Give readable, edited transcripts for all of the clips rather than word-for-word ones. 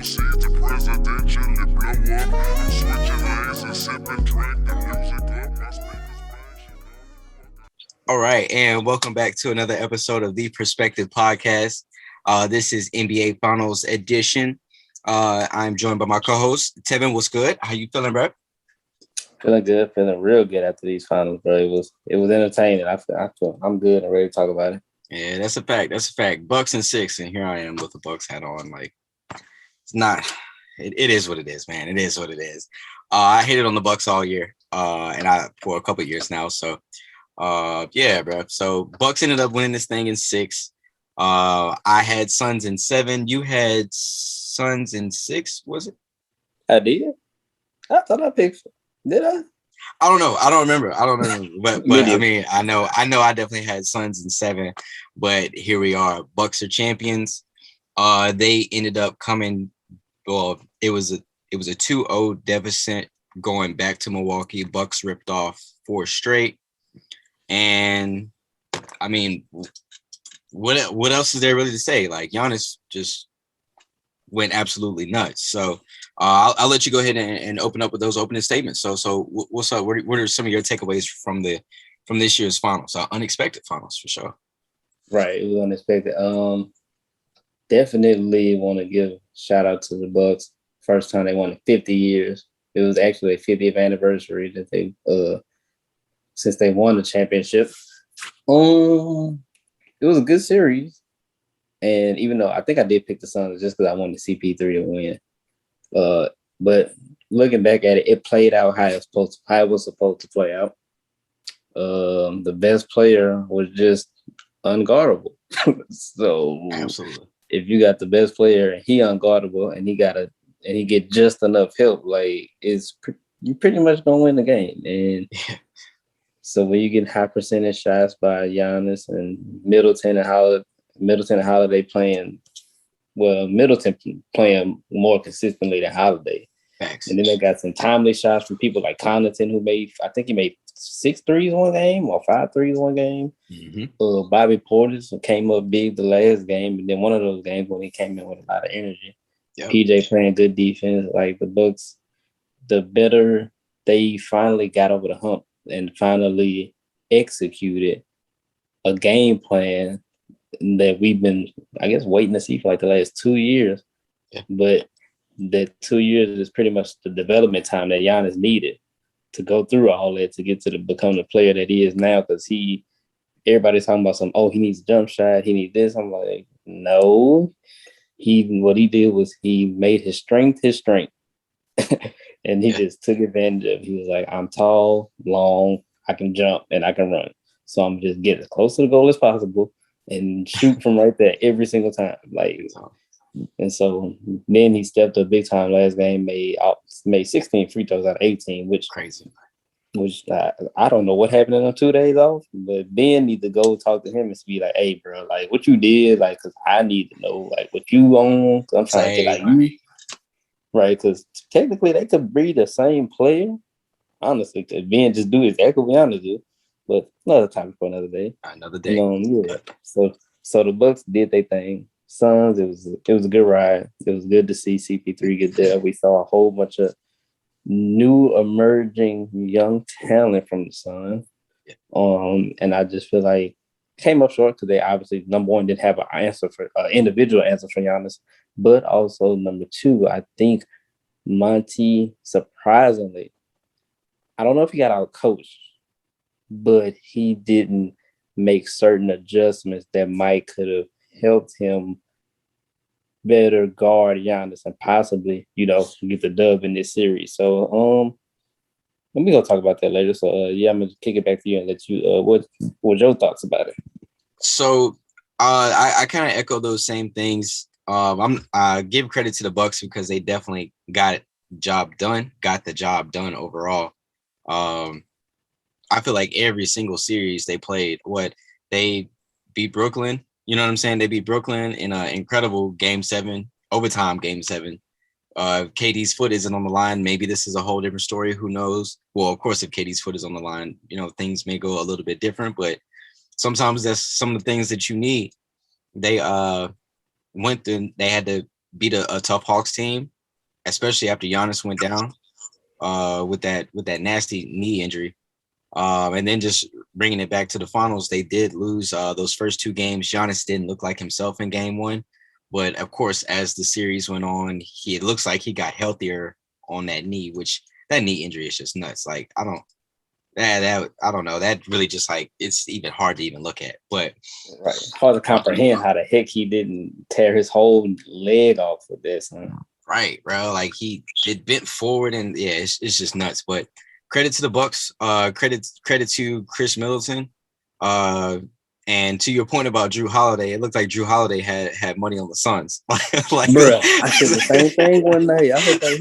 proceed to presidentially blow up. I'm switching lanes and sipping drink, the music up, my speakers bang. All right, and welcome back to another episode of the Perspective Podcast. This is NBA Finals edition. I'm joined by my co-host Tevin. What's good? How you feeling, bro? Feeling good, feeling real good after these finals, bro. It was entertaining. I'm good and ready to talk about it. Yeah, that's a fact. That's a fact. Bucks and 6, and here I am with the Bucks hat on. Like, it's not. It is what it is, man. It is what it is. I hated on the Bucks all year, and I for a couple years now. So, yeah, bro. So Bucks ended up winning this thing in 6. I had Suns in 7. You had Suns in 6. Was it? I did. I thought I picked. Did I? I don't know. I don't remember. But I mean, I know. I definitely had Suns in 7. But here we are. Bucks are champions. They ended up coming. Well, it was a 2-0 deficit going back to Milwaukee. Bucks ripped off 4 straight. And I mean, what else is there really to say? Like, Giannis just went absolutely nuts. So I'll let you go ahead and open up with those opening statements. So what's up? What are some of your takeaways from this year's finals? Unexpected finals for sure. Right, it was unexpected. Definitely want to give shout out to the Bucks. First time they won in 50 years. It was actually a 50th anniversary that they since they won the championship. It was a good series. And even though I think I did pick the Suns just because I wanted CP3 to win. But looking back at it, it played out how it was supposed to play out. The best player was just unguardable. So absolutely, if you got the best player and he unguardable and he get just enough help, like you pretty much gonna win the game. And so when you get high percentage shots by Giannis and Middleton and Holiday playing. Well, Middleton playing more consistently than Holiday. Thanks. And then they got some timely shots from people like Connaughton, who I think he made 6 threes one game or 5 threes one game. Mm-hmm. Bobby Portis came up big the last game, and then one of those games when he came in with a lot of energy. Yep. PJ playing good defense. Like the Bucks, the better they finally got over the hump and finally executed a game plan that we've been, I guess, waiting to see for like the last 2 years. Yeah. But that 2 years is pretty much the development time that Giannis needed to go through all that to get to become the player that he is now. Because everybody's talking about he needs a jump shot, he needs this. I'm like, no. What he did was he made his strength his strength. And he just took advantage of it. He was like, I'm tall, long, I can jump, and I can run. So I'm just get as close to the goal as possible and shoot from right there every single time. And so then he stepped up big time last game, made 16 free throws out of 18, which crazy. Which I don't know what happened in them 2 days off, but Ben need to go talk to him and be like, hey, bro, like what you did, like, because I need to know, like, what you on. I'm trying to get like you. Right, because technically they could be the same player. Honestly, because Ben just do exactly what Giannis do. But another topic for another day. Another day. Yeah. So the Bucks did their thing. Suns, it was a good ride. It was good to see CP3 get there. We saw a whole bunch of new emerging young talent from the Suns. Yeah. And I just feel like came up short because they obviously, number one, didn't have an individual answer for Giannis. But also number 2, I think Monty, surprisingly, I don't know if he got out coached, but he didn't make certain adjustments that might could have helped him better guard Giannis and possibly, get the dub in this series. So let me go talk about that later. So I'm gonna kick it back to you and let you what were your thoughts about it? So I kind of echo those same things. I give credit to the Bucks because they definitely got the job done overall. I feel like every single series they played, they beat Brooklyn. You know what I'm saying? They beat Brooklyn in an incredible overtime game 7. KD's foot isn't on the line. Maybe this is a whole different story. Who knows? Well, of course, if KD's foot is on the line, things may go a little bit different, but sometimes that's some of the things that you need. They went through, they had to beat a tough Hawks team, especially after Giannis went down with that nasty knee injury. And then just bringing it back to the finals, they did lose those first 2 games. Giannis didn't look like himself in game 1. But, of course, as the series went on, it looks like he got healthier on that knee, which that knee injury is just nuts. Like, I don't know. That really just like it's even hard to even look at. But hard to comprehend how the heck he didn't tear his whole leg off with this. Huh? Right, bro. Like it bent forward, and yeah, it's just nuts. But credit to the Bucks. Credit to Chris Middleton. And to your point about Drew Holiday, it looked like Drew Holiday had money on the Suns. Like, bro, I said the same thing one night. I was like,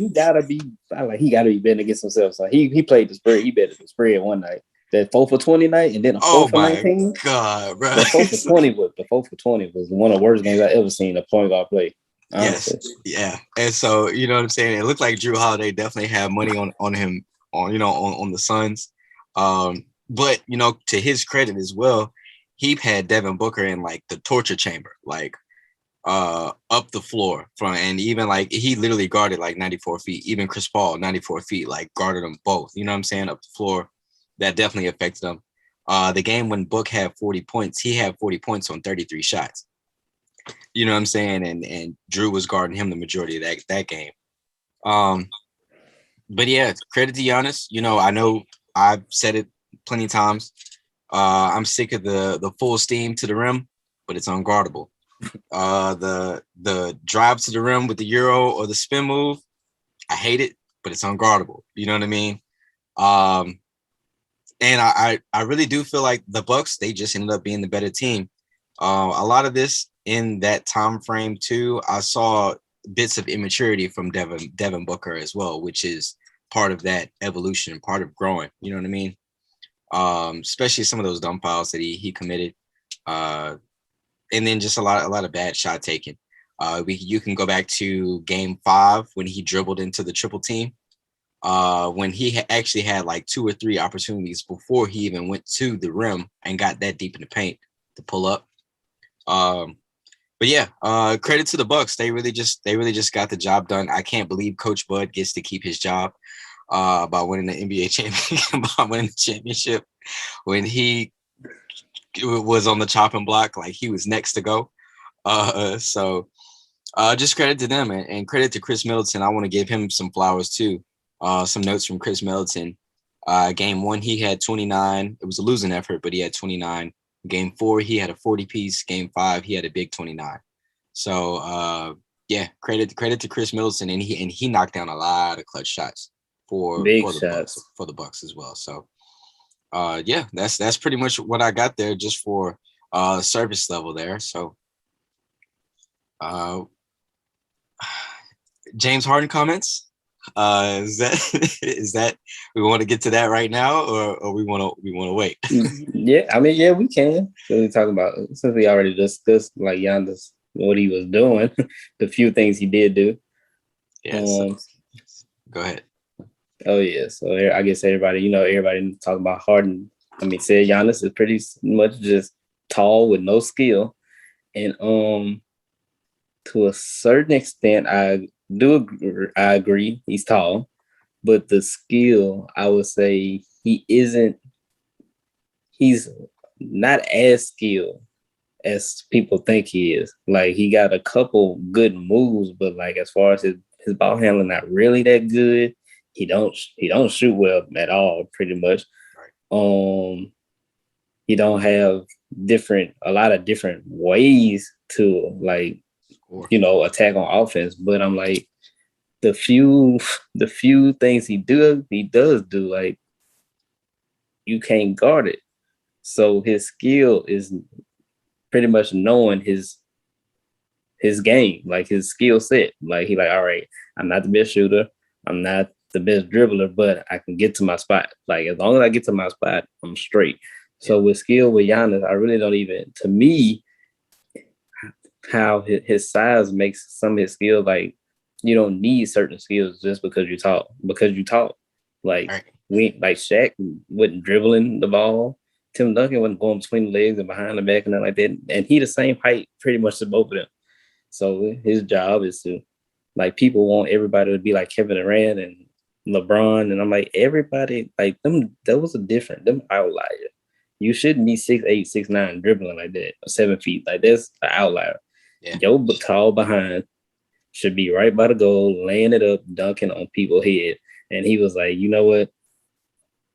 he gotta be betting against himself. So he played the spread. He betted the spread one night. That 4 for 20 night, and then a 4 for 19. God, bro. The 4 for 20 was one of the worst games I ever seen a point guard play. Honestly. Yes, yeah. And so you know what I'm saying. It looked like Drew Holiday definitely had money on him on the Suns. But to his credit as well, he had Devin Booker in like the torture chamber, like up the floor and even like he literally guarded like 94 feet. Even Chris Paul 94 feet, like guarded them both. You know what I'm saying? Up the floor. That definitely affected them. The game when Book had 40 points, he had 40 points on 33 shots. You know what I'm saying? And Drew was guarding him the majority of that game. But yeah, credit to Giannis. I know I've said it plenty of times. I'm sick of the full steam to the rim, but it's unguardable. The drive to the rim with the Euro or the spin move, I hate it, but it's unguardable. You know what I mean? And I really do feel like the Bucks, they just ended up being the better team. A lot of this in that time frame too, I saw bits of immaturity from Devin Booker as well, which is part of that evolution, part of growing. You know what I mean? Especially some of those dumb fouls that he committed, and then just a lot of bad shot taking. You can go back to Game 5 when he dribbled into the triple team. When he actually had like 2 or 3 opportunities before he even went to the rim and got that deep in the paint to pull up. But yeah, credit to the Bucks. They really just got the job done. I can't believe Coach Bud gets to keep his job by winning the NBA championship when he was on the chopping block, like he was next to go. So just credit to them and credit to Chris Middleton. I want to give him some flowers too. Some notes from Chris Middleton. Game 1, he had 29. It was a losing effort, but he had 29. Game 4, he had a 40-piece. Game 5, he had a big 29. So yeah, credit to Chris Middleton, and he knocked down a lot of clutch shots for the Bucks as well. So yeah, that's pretty much what I got there, just for service level there. So James Harden comments. Is that we want to get to that right now, or we want to wait? Yeah, I mean, yeah, we can. So we talk about, since we already discussed like Giannis, what he was doing, the few things he did do. Yeah. Go ahead. Oh yeah. So I guess everybody talking about Harden. I mean, said Giannis is pretty much just tall with no skill, and to a certain extent, I agree. He's tall, but the skill, I would say he's not as skilled as people think he is. Like, he got a couple good moves, but like as far as his ball handling, not really that good. He don't shoot well at all, pretty much. Right. He don't have a lot of different ways to like, attack on offense. But I'm like, the few things he does do, like, you can't guard it. So his skill is pretty much knowing his game, like his skill set. Like, he like, all right, I'm not the best shooter, I'm not the best dribbler, but I can get to my spot. Like, as long as I get to my spot, I'm straight. So with Giannis, I really don't even, to me, how his size makes some of his skills, like, you don't need certain skills just because you talk. Like, like Shaq wasn't dribbling the ball. Tim Duncan wasn't going between the legs and behind the back and nothing like that. And he the same height pretty much as both of them. So his job is to, like, people want everybody to be like Kevin Durant and LeBron, and I'm like, everybody, like, them, those are different. Them outliers. You shouldn't be 6'8", 6'9", dribbling like that, or 7 feet. Like, that's an outlier. Yeah. Your tall behind should be right by the goal, laying it up, dunking on people's head. And he was like, you know what?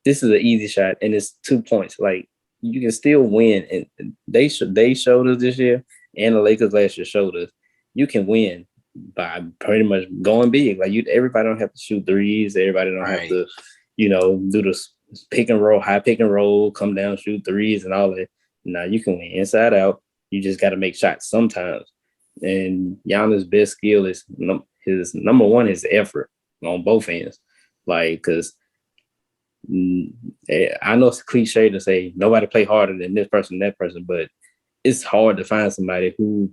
This is an easy shot, and it's 2 points. Like, you can still win. And they showed us this year, and the Lakers last year showed us you can win by pretty much going big. Like, everybody don't have to shoot threes. Everybody don't have to, do the pick and roll, high pick and roll, come down, shoot threes, and all that. Now you can win inside out. You just got to make shots sometimes. And Giannis' best skill is his number one is effort on both ends. Like, because I know it's cliche to say nobody play harder than this person, that person, but it's hard to find somebody who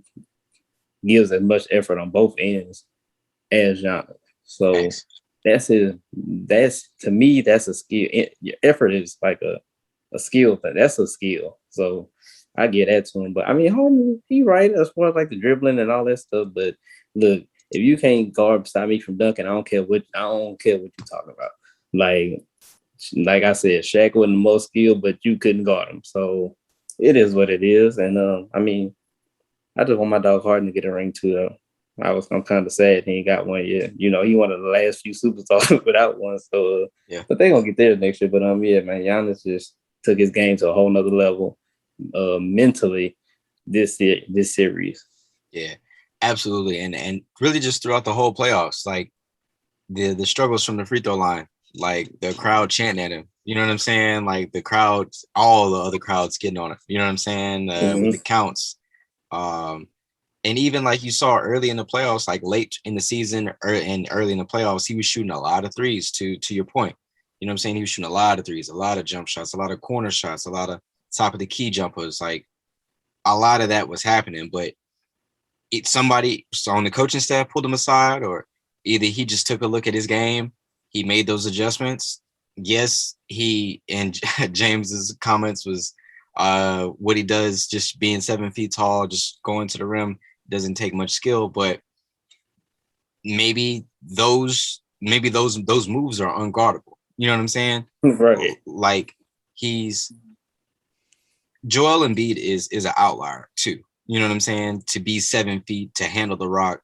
gives as much effort on both ends as Giannis. So Thanks. That's to me, that's a skill. Your effort is like a skill thing. That's a skill. So I get that to him. But I mean, Harden, he right as far as like the dribbling and all that stuff. But look, if you can't stop me from dunking, I don't care what you're talking about. Like I said, Shaq wasn't the most skilled, but you couldn't guard him. So it is what it is. And I mean, I just want my dog Harden to get a ring too, though. I'm kind of sad he ain't got one yet. You know, he one of the last few superstars without one. So yeah. But they gonna get there next year. But yeah, man, Giannis just took his game to a whole nother level mentally this series. Yeah, absolutely. And really just throughout the whole playoffs, like the struggles from the free throw line, like the crowd chanting at him. You know what I'm saying? Like the crowds, all the other crowds getting on it. You know what I'm saying? With the counts. And even like you saw early in the playoffs, like late in the season and early in the playoffs, he was shooting a lot of threes to your point. You know what I'm saying? He was shooting a lot of threes, a lot of jump shots, a lot of corner shots, a lot of top of the key jumpers. Like a lot of that was happening, but somebody on the coaching staff pulled him aside, or either he just took a look at his game. He made those adjustments. Yes, he and James's comments was what he does, just being 7 feet tall, just going to the rim, doesn't take much skill, but maybe those moves are unguardable. You know what I'm saying? Right. Like Joel Embiid is an outlier too. You know what I'm saying? To be 7 feet, to handle the rock,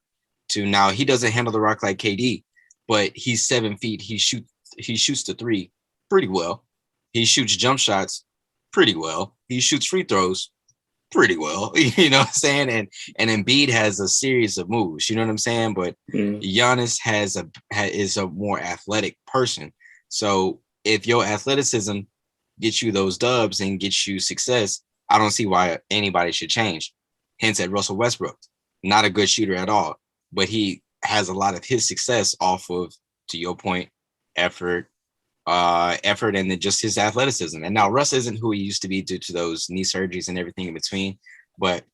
to now he doesn't handle the rock like KD, but he's 7 feet. He shoots the three pretty well. He shoots jump shots pretty well. He shoots free throws pretty well. You know what I'm saying? And Embiid has a series of moves. You know what I'm saying? But Giannis is a more athletic person. So if your athleticism gets you those dubs and gets you success, I don't see why anybody should change. Hence at Russell Westbrook, not a good shooter at all, but he has a lot of his success off of, to your point, effort, and then just his athleticism. And now Russ isn't who he used to be due to those knee surgeries and everything in between, but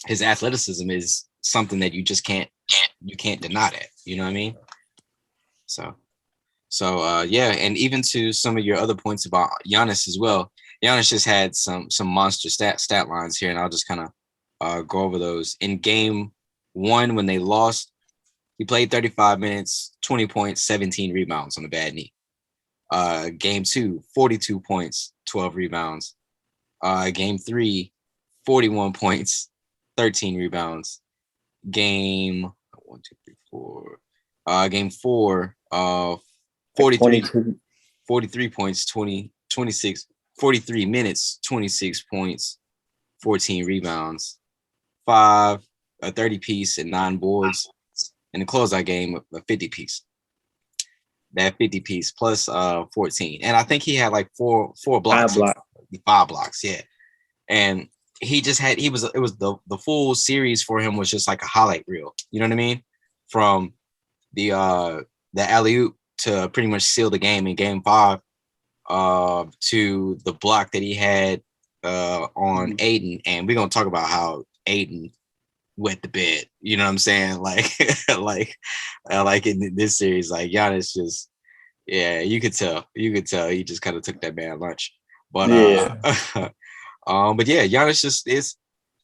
his athleticism is something that you just can't deny that. You know what I mean? So yeah, and even to some of your other points about Giannis as well. Giannis just had some monster stat lines here, and I'll just kind of go over those. In game 1, when they lost, he played 35 minutes, 20 points, 17 rebounds on a bad knee. Game 2, 42 points, 12 rebounds. Game 3, 41 points, 13 rebounds. Game 4, 43 points, 43 minutes, 26 points, 14 rebounds. 30 piece and 9 boards. In the closeout game, a 50 piece. That 50 piece plus 14. And I think he had like four blocks. 5 blocks, yeah. And he just had, it was the full series for him was just like a highlight reel. You know what I mean? From the alley-oop to pretty much seal the game in game 5 to the block that he had on Aiden. And we're going to talk about how Aiden wet the bed. You know what I'm saying? Like, like in this series, like Giannis just, yeah, you could tell he just kind of took that man lunch. But but yeah, Giannis just is,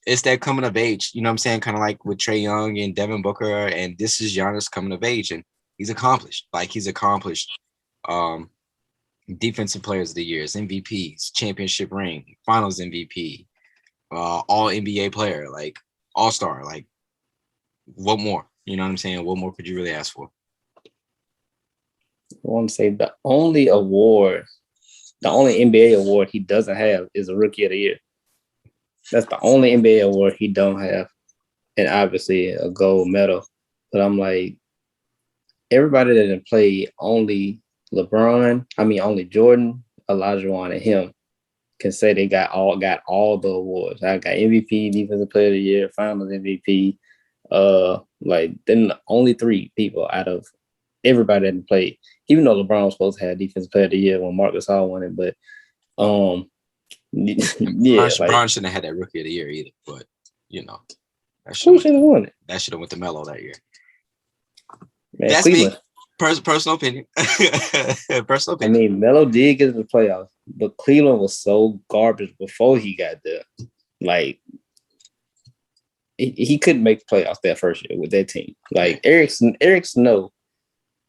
it's that coming of age. You know what I'm saying? Kind of like with Trae Young and Devin Booker, and this is Giannis coming of age, and he's accomplished. Like he's accomplished. Defensive players of the years, MVPs, championship ring, finals MVP, all NBA player, like all-star. Like what more? You know what I'm saying? What more could you really ask for? I want to say the only NBA award he doesn't have is a Rookie of the Year. That's the only NBA award he don't have. And obviously a gold medal. But I'm like, everybody that didn't play, only Jordan, Olajuwon, and him can say they got all the awards. I got MVP, Defensive Player of the Year, Finals MVP. Like then the only 3 people out of everybody that played, even though LeBron was supposed to have Defensive Player of the Year when Marcus Gasol won it, but yeah, Bron shouldn't have had that Rookie of the Year either. But you know, who should have won it? That should have went to Melo that year. Man, that's Cleveland. me. Personal opinion. Personal opinion. I mean, Melo did get to the playoffs, but Cleveland was so garbage before he got there. Like he couldn't make the playoffs that first year with that team. Like Eric Snow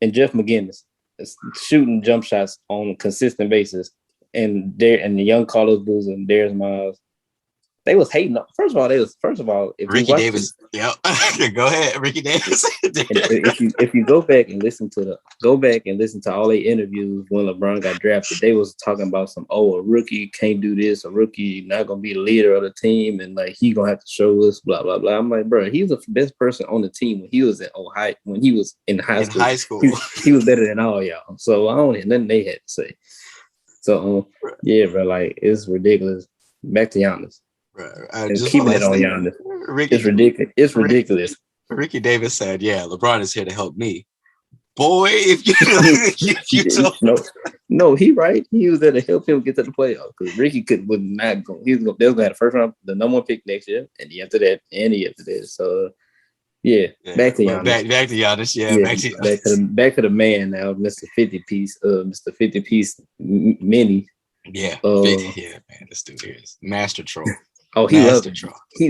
and Jeff McGinnis shooting jump shots on a consistent basis, and the young Carlos Boozer and Darius Miles, they was hating. First of all, if Ricky Davis. Yep. Go ahead, Ricky Davis. if you go back and listen to all the interviews when LeBron got drafted, they was talking about a rookie can't do this, a rookie not gonna be the leader of the team, and like he gonna have to show us, blah blah blah. I'm like, bro, he was the best person on the team when he was in Ohio, when he was in high school. He was better than all y'all. So I don't hear nothing they had to say. So yeah, bro, like it's ridiculous. Back to Giannis. Just keeping it on Giannis. It's ridiculous. It's ridiculous. Ricky Davis said, "Yeah, LeBron is here to help me." Boy, if no, he right. He was there to help him get to the playoffs because Ricky would not go. They was gonna have the first round, the number 1 pick next year, and after that. So yeah, back to Giannis. Back to Giannis. Yeah, back to the man now, Mr. 50 piece, Mr. 50 piece mini. Yeah, man, this dude is master troll. Oh, he loved it.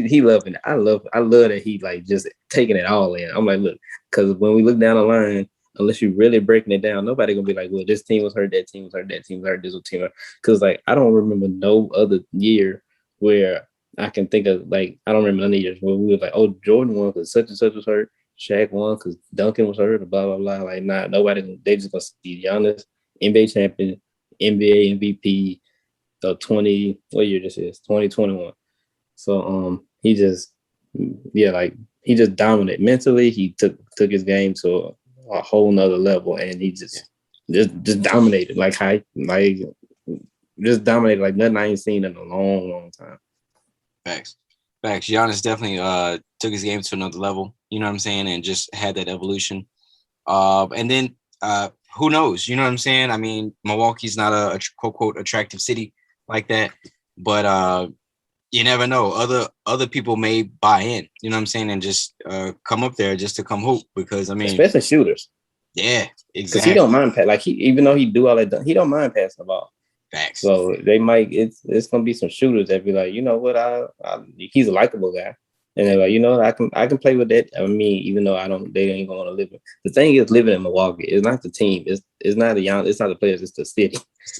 He loved it. I love that he like just taking it all in. I'm like, look, because when we look down the line, unless you're really breaking it down, nobody gonna be like, well, this team was hurt, that team was hurt, that team was hurt, this team was hurt. Because like I don't remember no other year where I can think of, like, I don't remember any years where we were like, oh, Jordan won because such and such was hurt, Shaq won because Duncan was hurt, blah blah blah. Like, nah, nobody. They just gonna see Giannis, NBA champion, NBA MVP, 2021. So he just dominated mentally. He took his game to a whole nother level, and he just dominated just dominated like nothing I ain't seen in a long time. Facts. Giannis definitely took his game to another level. You know what I'm saying, and just had that evolution. And then who knows? You know what I'm saying? I mean, Milwaukee's not a quote unquote attractive city like that, but you never know. Other people may buy in, you know what I'm saying, and just come up there just to come hoop, because I mean, especially shooters. Yeah, exactly. Because he don't mind even though he do all that, he don't mind passing the ball. Facts. So they might. It's gonna be some shooters that be like, you know what, he's a likable guy, and they're like, you know, I can play with that. I mean, even though they ain't gonna live. The thing is, living in Milwaukee is not the team. It's not it's not the players. It's the city.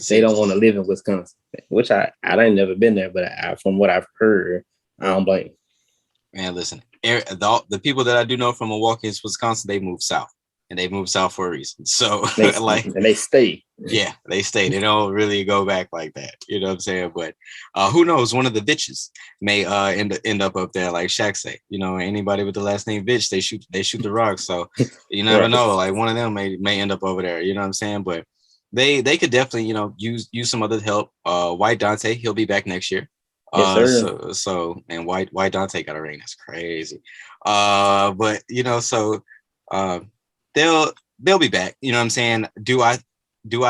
They don't want to live in Wisconsin, which I ain't never been there, but from what I've heard, I don't blame. Man, listen, the people that I do know from Milwaukee and Wisconsin, they moved south, and they moved south for a reason. So and they stay. Yeah, they stay. They don't really go back like that. You know what I'm saying? But who knows? One of the bitches may end up there, like Shaq say. You know, anybody with the last name bitch, they shoot the rocks. So you never know. Like one of them may end up over there. You know what I'm saying? But they could definitely, you know, use some other help. White Dante, he'll be back next year. Yes, sir. So and White Dante got a ring. That's crazy. But you know, so they'll be back. You know what I'm saying? Do I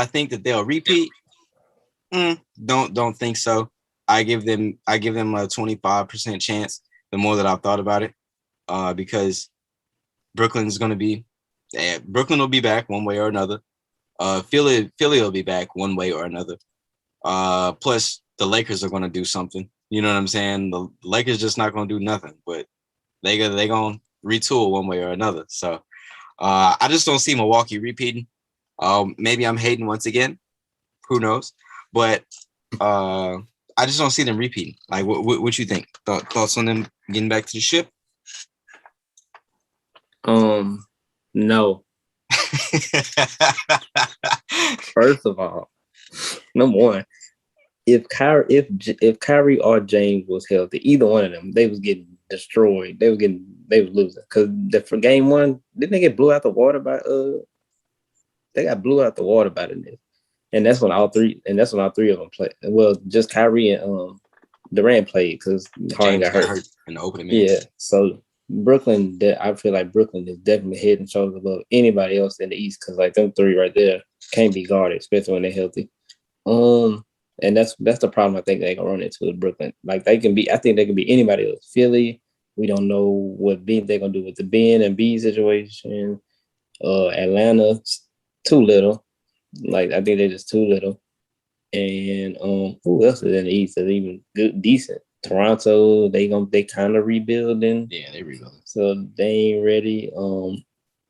think that they'll repeat? Don't think so. I give them a 25% chance. The more that I've thought about it, because Brooklyn will be back one way or another. Philly will be back one way or another. Plus the Lakers are going to do something. You know what I'm saying? The Lakers just not gonna do nothing, but they gonna retool one way or another. So I just don't see Milwaukee repeating. Maybe I'm hating once again. Who knows? But I just don't see them repeating. Like, what you think? Thoughts on them getting back to the ship? No. First of all, number one, if Kyrie or James was healthy, either one of them, they was getting destroyed. They was losing because for game one, didn't they get blew out the water by They got blew out the water by the Knicks, and that's when all three of them played. Well, just Kyrie and Durant played because Harden got hurt in the opening minutes. Yeah, so Brooklyn, I feel like Brooklyn is definitely head and shoulders above anybody else in the East because like them three right there can't be guarded, especially when they're healthy. And that's the problem I think they gonna run into with Brooklyn. Like I think they can be anybody else. Philly, we don't know what they're gonna do with the Ben and B situation. Atlanta, too little. Like I think they're just too little. And who else is in the East that's even good, decent? Toronto, they kind of rebuilding. Yeah, they rebuilding. So they ain't ready.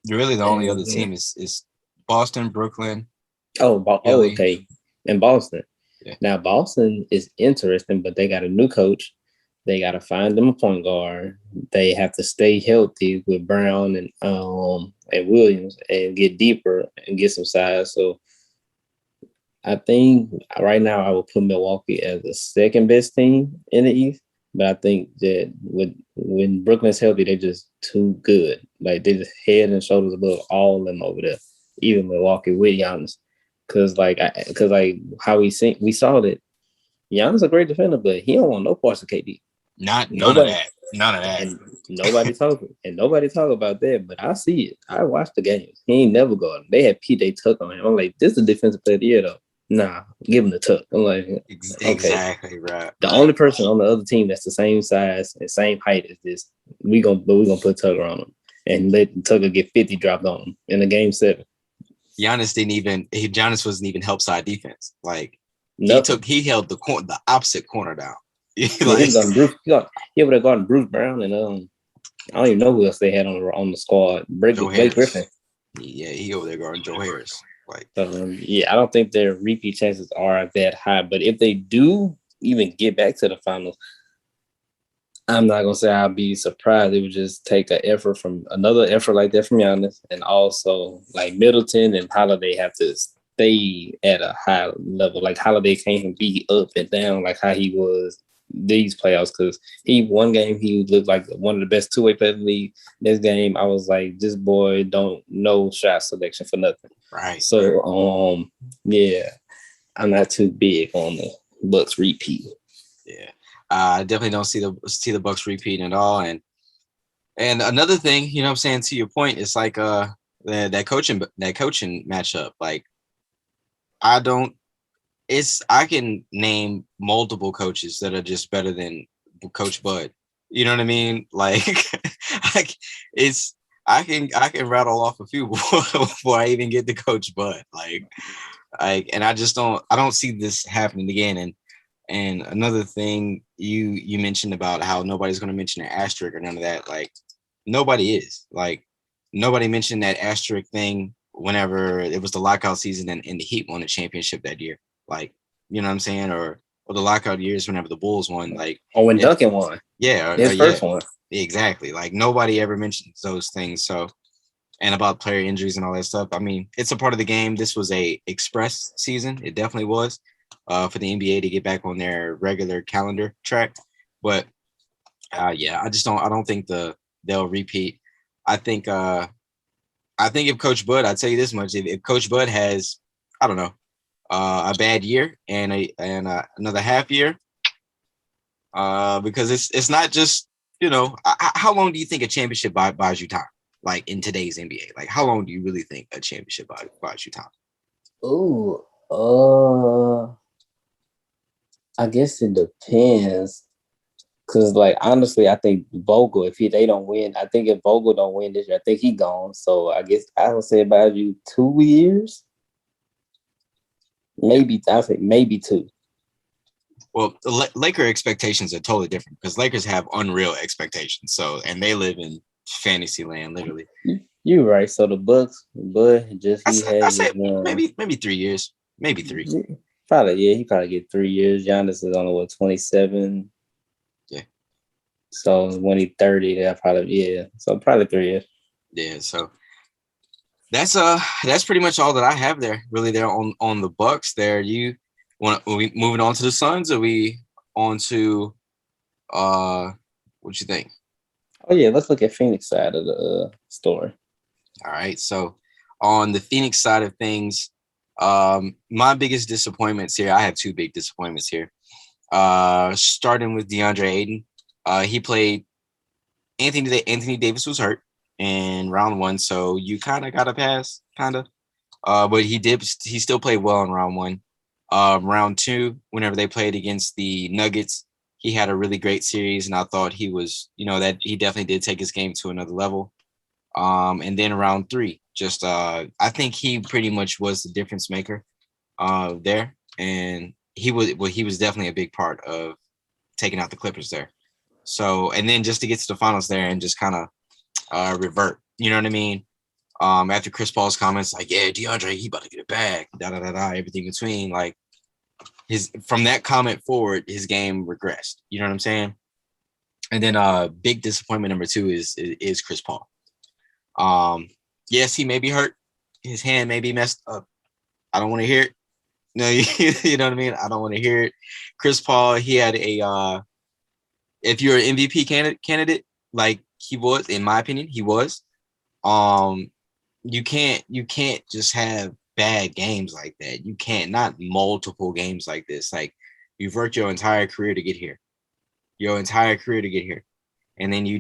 Really, the only other team is Boston, Brooklyn. Okay, and Boston. Yeah. Now Boston is interesting, but they got a new coach. They got to find them a point guard. They have to stay healthy with Brown and Williams and get deeper and get some size. So I think right now I would put Milwaukee as the second best team in the East. But I think that when Brooklyn's healthy, they're just too good. Like they're just head and shoulders above all of them over there. Even Milwaukee with Giannis. Because how we saw that Giannis is a great defender, but he don't want no parts of KD. None of that. And nobody talk about that, but I see it. I watch the games. He ain't never going. They had PJ Tuck on him. I'm like, this is a defensive player of the year though. Nah, give him the tuck. I'm like, okay. Exactly right. The only person on the other team that's the same size and same height as this, we're gonna put Tucker on him and let Tucker get 50 dropped on him in the game 7. Giannis wasn't even help side defense. Like he held the opposite corner down. He would have gotten Bruce Brown and I don't even know who else they had on the squad. Blake Griffin. Yeah, he over there guarding Joe Harris. I don't think their repeat chances are that high. But if they do even get back to the finals, I'm not gonna say I'll be surprised. It would just take another effort like that from Giannis, and also like Middleton and Holiday have to stay at a high level. Like Holiday can't be up and down like how he was these playoffs because one game he looked like one of the best two-way players in the league. This game, I was like, this boy don't know shot selection for nothing. Right. So, I'm not too big on the Bucks repeat. Yeah, I definitely don't see the Bucks repeating at all. And another thing, you know what I'm saying, to your point, it's like that coaching matchup. Like I can name multiple coaches that are just better than Coach Bud. You know what I mean? Like I can rattle off a few before I even get to Coach Bud. And I don't see this happening again. And another thing you mentioned about how nobody's going to mention an asterisk or none of that. Like nobody is. Like nobody mentioned that asterisk thing whenever it was the lockout season and the Heat won the championship that year. Like, you know what I'm saying? Or the lockout years whenever the Bulls won. Like, when Duncan won. Yeah. His first one. Exactly. Like nobody ever mentions those things. So, and about player injuries and all that stuff. I mean, it's a part of the game. This was a express season. It definitely was for the NBA to get back on their regular calendar track. But I don't think they'll repeat. I think if Coach Bud, I'll tell you this much: if Coach Bud has, I don't know, a bad year and another half year, because it's not just, you know, how long do you think a championship buys you time? Like in today's NBA, like how long do you really think a championship buys you time? I guess it depends. Cause like honestly, I think Vogel, if they don't win, I think if Vogel don't win this year, I think he gone. So I guess I would say about 2 years. Maybe I think maybe 2. Well, the Laker expectations are totally different because Lakers have unreal expectations. So, and they live in fantasy land, literally. You're right. So the Bucks, but just I say maybe 3 years, maybe 3. Probably, yeah. He probably get 3 years. Giannis is only 27. Yeah. So when he's 30, that probably So probably 3 years. Yeah. So that's pretty much all that I have there. Really, there on the Bucks. There, are we moving on to the Suns? Or are we on to what you think? Oh yeah, let's look at Phoenix side of the story. All right. So on the Phoenix side of things, my biggest disappointments here. I have 2 big disappointments here. Starting with DeAndre Ayton. He played. Anthony Davis was hurt in round 1, so you kind of got a pass, kind of. But he still played well in round 1. Round 2, whenever they played against the Nuggets, he had a really great series, and I thought he was, that he definitely did take his game to another level. And then round 3, just I think he pretty much was the difference maker there, and he was definitely a big part of taking out the Clippers there. So, and then just to get to the finals there and just kind of revert, you know what I mean? After Chris Paul's comments, like, yeah, DeAndre, he about to get it back, everything between, like, from that comment forward, his game regressed. You know what I'm saying? And then big disappointment number 2 is Chris Paul. Yes, he may be hurt. His hand may be messed up. I don't want to hear it. No, you know what I mean? I don't want to hear it. Chris Paul, he had if you're an MVP candidate, like he was, in my opinion, he was. You can't just have bad games like that. You can't, not multiple games like this. Like, you've worked your entire career to get here. And then he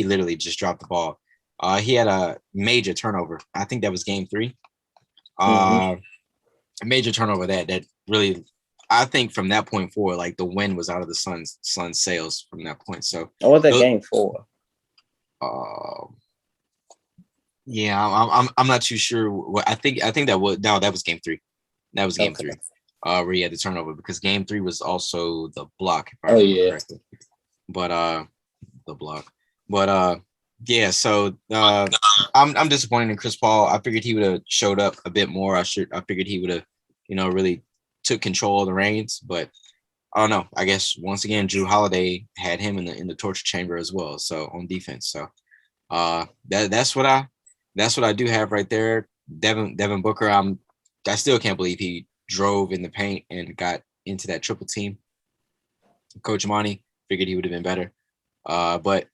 literally just dropped the ball. He had a major turnover. I think that was game 3. A major turnover that really, I think from that point forward, like, the wind was out of the Suns' sails from that point. So what was that game for? Yeah, I'm not too sure. I think that was game 3. That was game 3. Where he had the turnover, because game 3 was also the block. If I remember correctly. But the block. But yeah. So I'm disappointed in Chris Paul. I figured he would have showed up a bit more. I figured he would have, really took control of the reins. But I don't know. I guess once again, Drew Holiday had him in the torture chamber as well. So on defense. So that's what I do have right there. Devin Booker. I still can't believe he drove in the paint and got into that triple team. Coach Monty figured he would have been better. But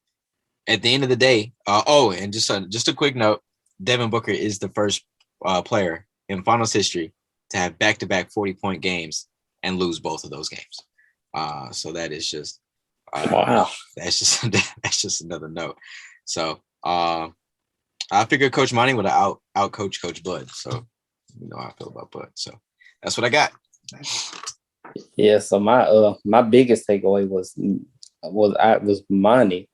at the end of the day, and just a quick note, Devin Booker is the first player in finals history to have back-to-back 40-point games and lose both of those games. So that is just wow. That's just another note. So I figured Coach Monty would have out coach Coach Bud. So you know how I feel about Bud. So that's what I got. Yeah. So my biggest takeaway was Monty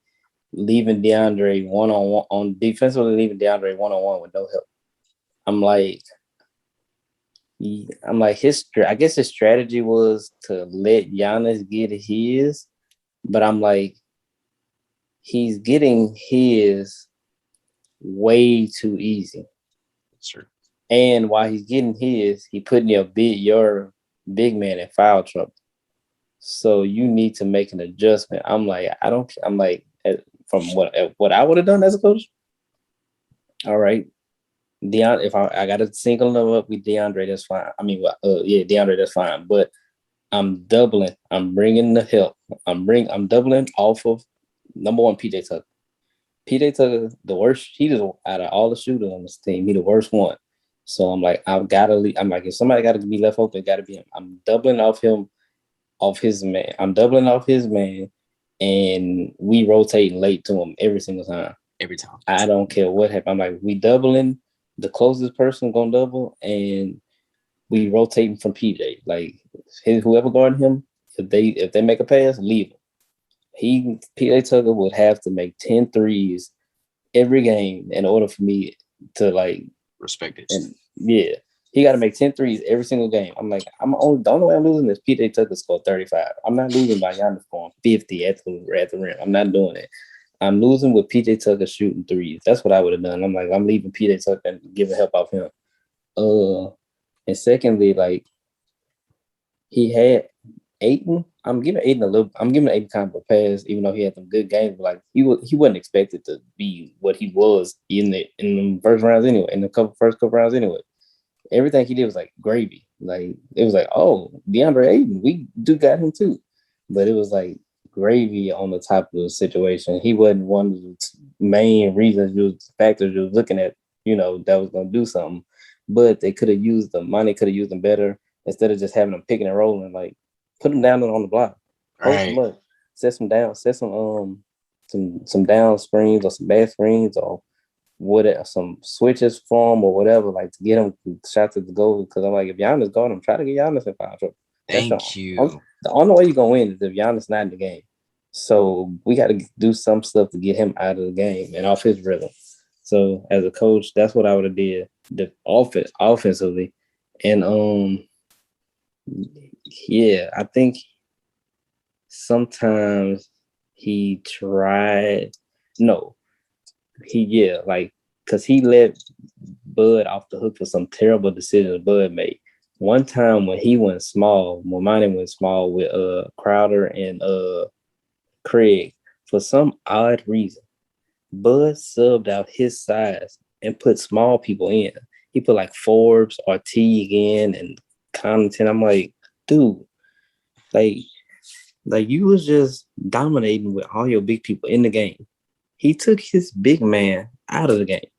leaving DeAndre one-on-one on defensively, leaving DeAndre one-on-one with no help. I'm like I guess his strategy was to let Giannis get his, but I'm like, he's getting his way too easy. Sure. And while he's getting his, he putting your big man in foul trouble. So you need to make an adjustment. I'm like, from what I would have done as a coach. All right, if I got to single him up with DeAndre, that's fine. I mean, DeAndre, that's fine. But I'm doubling. I'm bringing the help. I'm doubling off of number 1, PJ Tucker. PJ Tucker, the worst. He just, out of all the shooters on this team, he the worst one. So I'm like, I've got to leave. I'm like, if somebody got to be left open, it got to be him. I'm doubling off his man. And we rotate late to him every single time. Every time. I don't care what happens. I'm like, we doubling. The closest person gonna double, and we rotating from PJ. Like, whoever guarding him, if they make a pass, leave him. PJ Tucker would have to make 10 threes every game in order for me to, like, respect it. And yeah, He got to make 10 threes every single game. I'm like, the only way I'm losing is PJ Tucker scored 35. I'm not losing by Giannis scoring 50 at the rim. I'm not doing it. I'm losing with PJ Tucker shooting threes. That's what I would have done. I'm like, I'm leaving PJ Tucker and giving help off him. And secondly, like he had Ayton. I'm giving Ayton kind of a pass, even though he had some good games. But like he wasn't expected to be what he was in the first rounds anyway, in the first couple rounds anyway. Everything he did was like gravy. Like it was like, oh, DeAndre Ayton, we do got him too. But it was like gravy on the top of the situation. He wasn't one of the main factors you was looking at, that was gonna do something. But they could have used them. Money could have used them better instead of just having them picking and rolling. Like put them down on the block, post them up, set some some down screens or some bad screens or some switches for him or whatever, like to get him shots at the goal. Because I'm like, if Giannis got him, try to get Giannis in foul trouble. Thank you. The only way you're gonna win is if Giannis not in the game. So we got to do some stuff to get him out of the game and off his rhythm. So as a coach, that's what I would have did. The offensively, and yeah, I think sometimes he tried. No, because he let Bud off the hook for some terrible decisions Bud made. One time when Monty went small with Crowder and Craig, for some odd reason, Bud subbed out his size and put small people in. He put like Forbes or Teague in and Connaughton. I'm like, dude, like you was just dominating with all your big people in the game. He took his big man out of the game.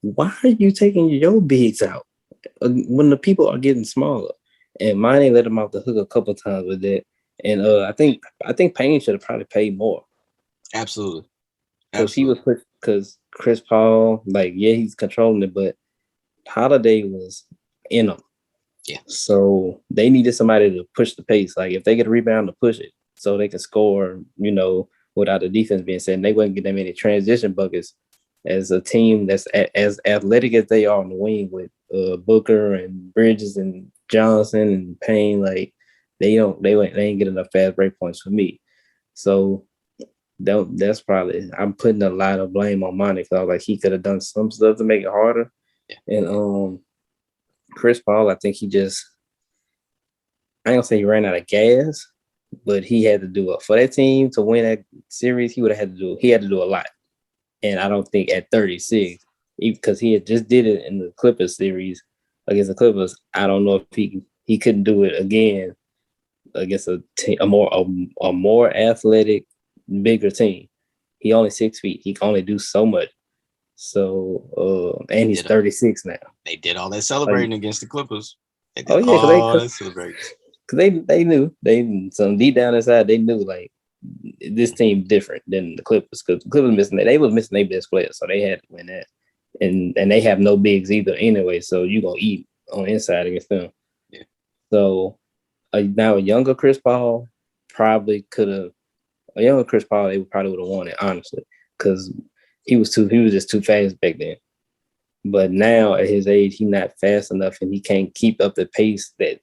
Why are you taking your bigs out when the people are getting smaller? And Monty let him off the hook a couple times with that. And I think Payne should have probably paid more. Absolutely. Because Chris Paul, he's controlling it, but Holiday was in them. Yeah. So they needed somebody to push the pace. Like if they get a rebound, to push it so they can score, without the defense being said. And they wouldn't get that many transition buckets as a team that's as athletic as they are on the wing with Booker and Bridges and Johnson and Payne. Like they ain't get enough fast break points for me. So that's probably, I'm putting a lot of blame on Monty because I was like, he could have done some stuff to make it harder. Yeah. And Chris Paul, I think I ain't gonna say he ran out of gas, but he had to do it for that team to win that series. He had to do a lot. And I don't think at 36, because he had just did it in the Clippers series against the Clippers, I don't know if he couldn't do it again against a more athletic, bigger team. He only 6 feet. He can only do so much. So and he's 36 now. They did all that celebrating against the Clippers. Because they knew some deep down inside they knew like this team different than the Clippers, because the Clippers they was missing their best players, so they had to win that. And they have no bigs either anyway, so you gonna eat on the inside against them. Yeah. So now a younger Chris Paul they probably would have won it, honestly, because he was just too fast back then. But now at his age, he's not fast enough and he can't keep up the pace, that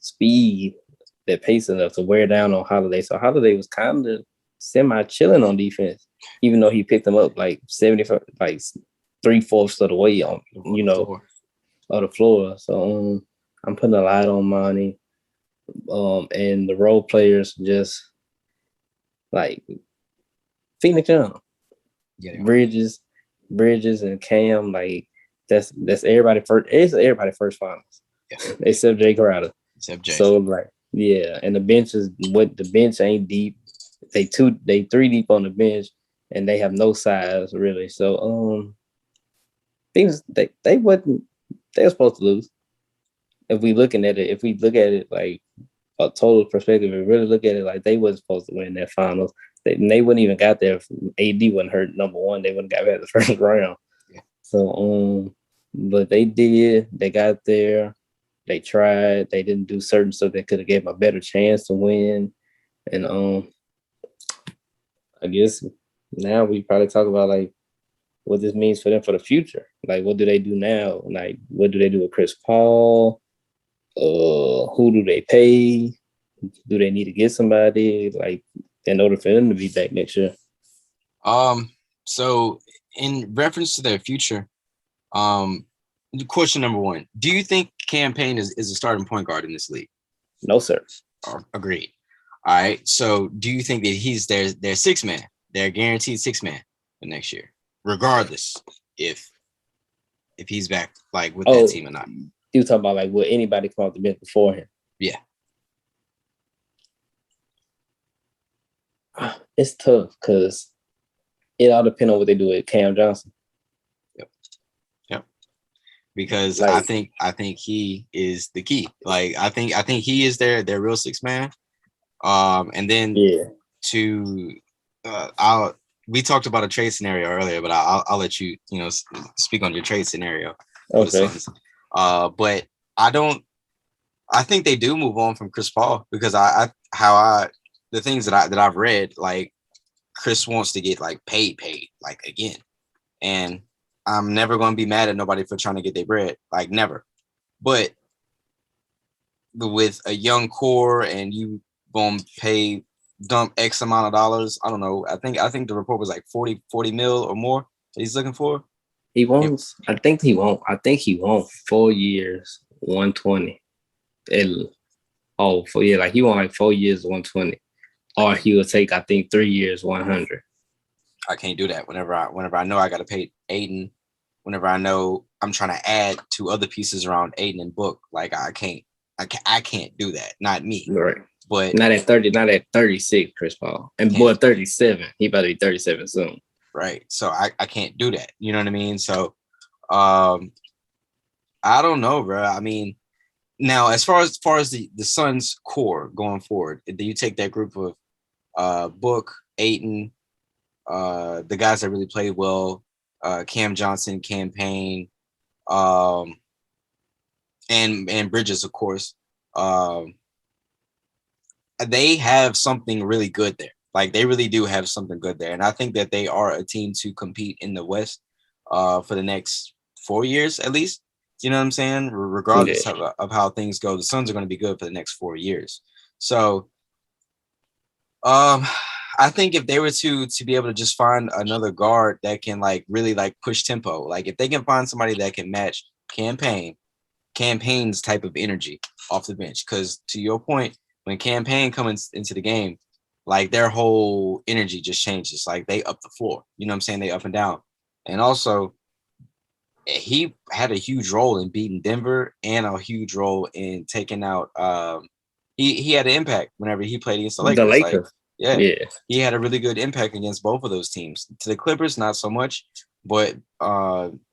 pace enough to wear down on Holiday. So Holiday was kind of semi-chilling on defense, even though he picked them up like 75, like 3/4 of the way on, of the floor. So I'm putting a lot on Monty. And the role players just like Phoenix Young, Bridges and Cam, like that's everybody first. It's everybody first finals, except Jay Crowder. So like, yeah, and the bench ain't deep. They 3 deep on the bench, and they have no size really. So things they were supposed to lose. If we look at it like a total perspective, and really look at it like they wasn't supposed to win that finals. They wouldn't even got there if AD wasn't hurt. Number one, they wouldn't got there the first round. Yeah. So but they did. They got there. They tried. They didn't do certain stuff that could have gave them a better chance to win. And I guess now we probably talk about like what this means for them for the future. Like, what do they do now? Like, what do they do with Chris Paul? Who do they pay? Do they need to get somebody like in order for them to be back next year? So in reference to their future, question number one: do you think Cam Payne is a starting point guard in this league? No, sir. Agreed. All right. So do you think that he's their six man, their guaranteed six man for next year, regardless if he's back like with that team or not? You talking about like will anybody come off the bench before him? Yeah. It's tough because it all depends on what they do with Cam Johnson. Yep. Because like, I think he is the key. Like I think he is their real six man. And then we talked about a trade scenario earlier, but I'll let you speak on your trade scenario. Okay. But I think they do move on from Chris Paul because the things that I've read, like Chris wants to get like paid like again, and I'm never going to be mad at nobody for trying to get their bread, like never. But with a young core and you going to dump X amount of dollars, I don't know. I think the report was like 40 mil or more that he's looking for. He wants. I think he won't 4 years, 120. He won like 4 years, 120. Or he will take, I think, 3 years, 100. I can't do that. Whenever I know I got to pay Aiden, whenever I know I'm trying to add two other pieces around Aiden and Book, like I can't do that. Not me. Right. But not at 30, not at 36, Chris Paul. And boy, 37. He about to be 37 soon. Right. So I can't do that. You know what I mean? So I don't know, bro. I mean, now as far as the Suns core going forward, do you take that group of Book, Ayton, the guys that really played well, Cam Johnson, Cam Payne, and Bridges, of course. They have something really good there. Like they really do have something good there. And I think that they are a team to compete in the West for the next 4 years at least. You know what I'm saying? Regardless of how things go, the Suns are going to be good for the next 4 years. So I think if they were to be able to just find another guard that can like really like push tempo, like if they can find somebody that can match Cam Payne's type of energy off the bench. Because to your point, when Cam Payne comes into the game, like their whole energy just changes. Like they up the floor. You know what I'm saying? They up and down. And also, he had a huge role in beating Denver and a huge role in taking out. He had an impact whenever he played against the Lakers. Like, yeah, he had a really good impact against both of those teams. To the Clippers, not so much, but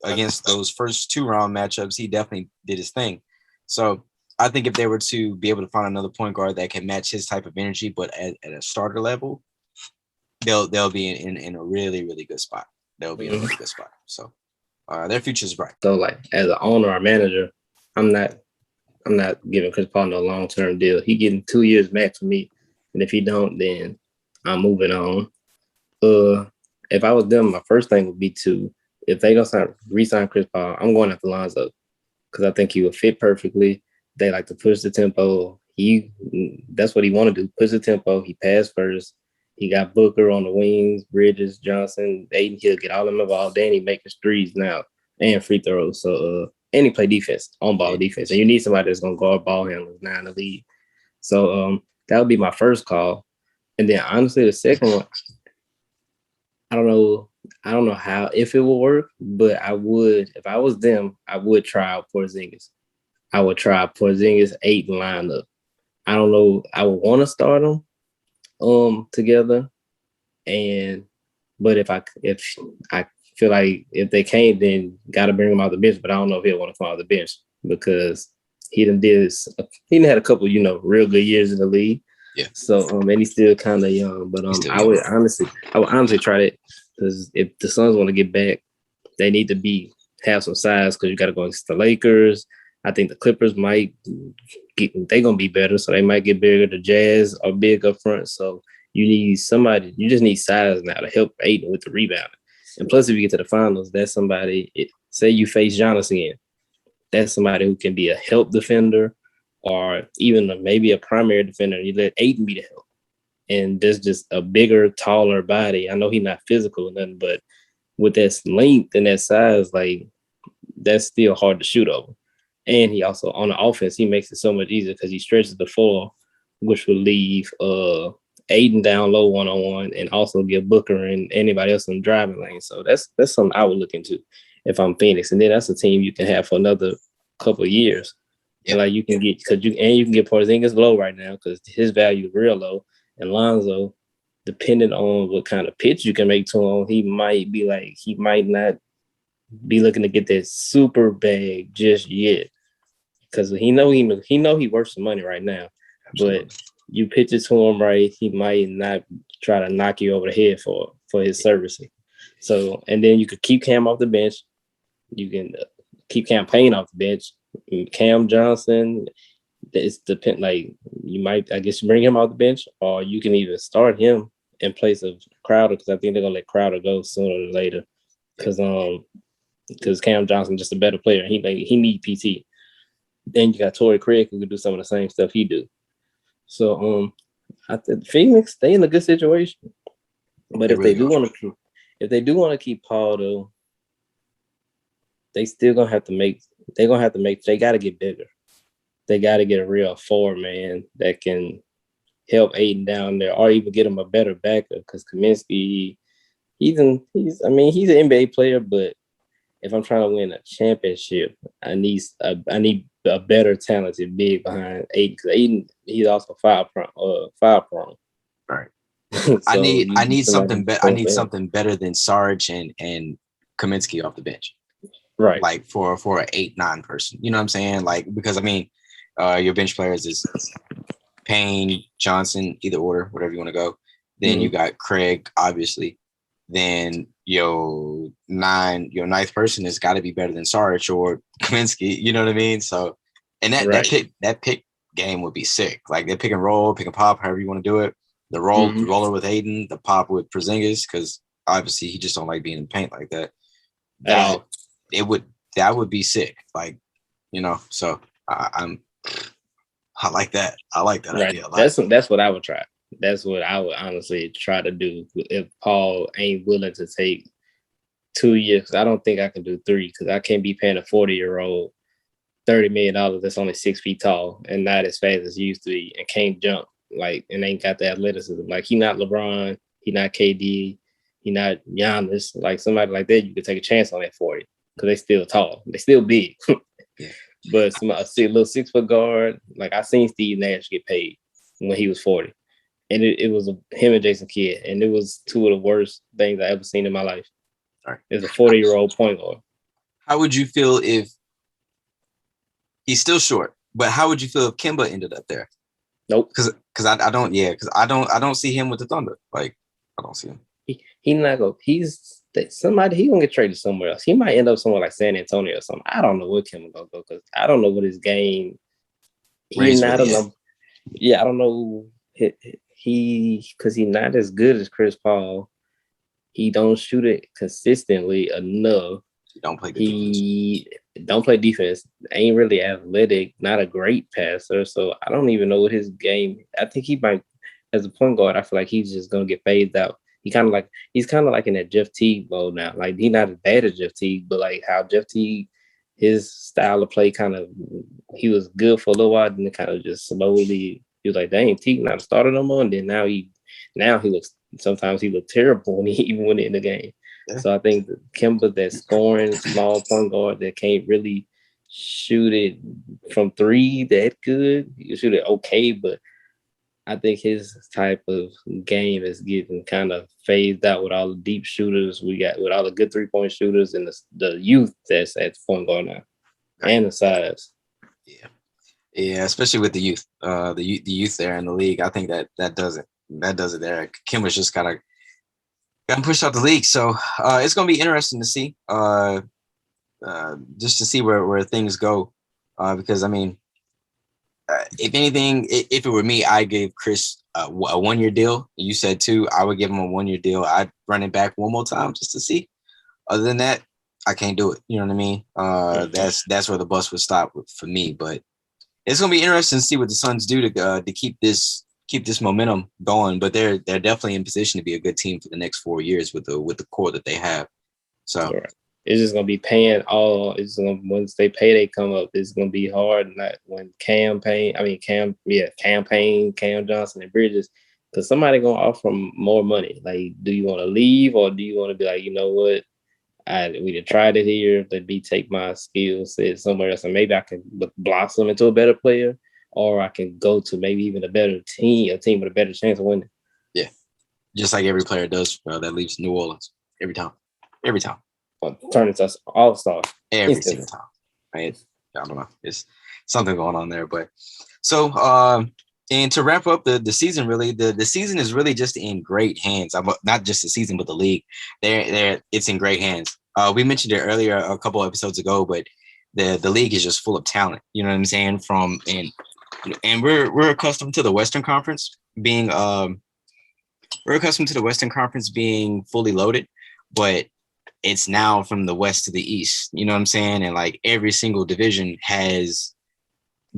against those first 2 round matchups, he definitely did his thing. So I think if they were to be able to find another point guard that can match his type of energy, but at a starter level, they'll be in a really, really good spot. They'll be in a really good spot. So their future is bright. So like as an owner or manager, I'm not giving Chris Paul no long-term deal. He getting 2 years max for me. And if he don't, then I'm moving on. If I was them, my first thing would be if they don't re-sign Chris Paul, I'm going after Lonzo because I think he would fit perfectly. They like to push the tempo. That's what he want to do, push the tempo. He passed first. He got Booker on the wings, Bridges, Johnson, Aiden. He'll get all of them involved. Then he making threes now and free throws. So and he play defense, on-ball defense. And you need somebody that's going to guard ball handlers now in the league. So that would be my first call. And then honestly, the second one, I don't know how, if it will work, but I would, if I was them, I would try out Porzingis. I would try Porzingis 8 lineup. I don't know. I would want to start them together. But if I feel like if they can't, then got to bring him out the bench. But I don't know if he'll want to come out the bench because he done had a couple, real good years in the league. Yeah. So and he's still kind of young. But I would honestly try that because if the Suns want to get back, they need to have some size because you got to go against the Lakers. I think the Clippers might they're gonna be better, so they might get bigger. The Jazz are big up front, so you need somebody. You just need size now to help Aiden with the rebounding. And plus, if you get to the finals, that's somebody. Say you face Giannis again, that's somebody who can be a help defender, or even maybe a primary defender. You let Ayton be the help. And there's just a bigger, taller body. I know he's not physical or nothing, but with that length and that size, like that's still hard to shoot over. And he also on the offense, he makes it so much easier because he stretches the floor, which will leave Aiden down low 1-on-1 and also give Booker and anybody else in the driving lane. So that's something I would look into if I'm Phoenix. And then that's a team you can have for another couple of years. Yeah. And like you can get you can get Porzingis low right now because his value is real low. And Lonzo, depending on what kind of pitch you can make to him, he might not be looking to get that super bag just yet. Because he worth some money right now. Absolutely. But you pitch it to him right, he might not try to knock you over the head for his servicing. So, and then you could keep Cam off the bench. You can keep Cam Payne off the bench. Cam Johnson, it's depend. Like you might, I guess, bring him off the bench, or you can even start him in place of Crowder because I think they're gonna let Crowder go sooner or later. Because Cam Johnson just a better player. He need PT. Then you got Torrey Craig who can do some of the same stuff he do. So I think Phoenix they in a good situation. But if they do want to keep Paul though, they still gonna have to make. They got to get bigger. They got to get a real forward man that can help Aiden down there, or even get him a better backup. Because Kaminsky, he's an NBA player, but if I'm trying to win a championship, I need a better talented big behind Aiden. Because Aiden, he's also foul prone. Right. So I need something better. I need something better than Sarge and Kaminsky off the bench. Right. Like for an 8-9 person. You know what I'm saying? Like because your bench players is Payne, Johnson, either order, whatever you want to go. Then you got Craig, obviously. Then your ninth person has got to be better than Sarge or Kaminsky. You know what I mean? So, and that pick game would be sick. Like they pick and roll, pick and pop, however you want to do it. The roller with Aiden, the pop with Porzingis, because obviously he just don't like being in paint like that. That would be sick. Like, so I like that. I like that idea. That's what I would try. That's what I would honestly try to do if Paul ain't willing to take 2 years. Because I don't think I can do 3 because I can't be paying a 40-year-old $30 million that's only 6 feet tall and not as fast as he used to be and can't jump and ain't got the athleticism. Like he not LeBron, he not KD, he not Giannis. Like somebody like that, you could take a chance on that 40 because they still tall, they still big. But a little 6 foot guard, like I seen Steve Nash get paid when he was 40. And it was him and Jason Kidd. And it was 2 of the worst things I ever seen in my life. Right. As a 40-year-old point guard. How would you feel if he's still short, but how would you feel if Kemba ended up there? Nope. Because I don't see him with the Thunder. Like I don't see him. He not go. He's somebody. He gonna get traded somewhere else. He might end up somewhere like San Antonio or something. I don't know what Kemba gonna go because I don't know what his game. He's not enough. Yeah, I don't know. Because he's not as good as Chris Paul. He don't shoot it consistently enough. He don't play defense. Don't play defense. Ain't really athletic. Not a great passer. So I don't even know what his game. I think he might, as a point guard, I feel like he's just gonna get phased out. He's kind of like in that Jeff Teague mode now. Like he's not as bad as Jeff Teague, but like how Jeff Teague, his style of play he was good for a little while, then it kind of just slowly. He was like, dang, Teague not a starter no more. And then now he looks, sometimes he looks terrible when he even went in the game. Yeah. So I think Kemba, that scoring small point guard that can't really shoot it from 3 that good. He can shoot it okay, but I think his type of game is getting kind of phased out with all the deep shooters we got, with all the good 3-point shooters and the youth that's at point guard now, and the size. Yeah. Yeah, especially with the youth, the youth there in the league. I think that does it. That does it there. Kemba's just got pushed out the league. So it's going to be interesting to see, just to see where things go. Because I mean, if anything, if it were me, I gave Chris a 1-year deal. You said 2. I would give him a 1-year deal. I'd run it back one more time just to see. Other than that, I can't do it. You know what I mean? That's where the bus would stop for me. But it's gonna be interesting to see what the Suns do to keep this momentum going. But they're definitely in position to be a good team for the next 4 years with the core that they have. So right. It's just gonna be paying all. It's gonna once they payday come up, it's gonna be hard. Not when Cam Johnson and Bridges, because somebody gonna offer them more money. Like, do you want to leave or do you want to be like, you know what? We done tried it here. Let me take my skill set somewhere else, and maybe I can blossom into a better player, or I can go to maybe even a better team, a team with a better chance of winning. Yeah, just like every player does that leaves New Orleans every time. Turn into all-star every single time. Right? I don't know. It's something going on there, but so and to wrap up the season, really the season is really just in great hands. Not just the season, but the league. It's in great hands. We mentioned it earlier a couple episodes ago, but the league is just full of talent. You know what I'm saying? And we're accustomed to the Western Conference being fully loaded, but it's now from the West to the East. You know what I'm saying? And like every single division has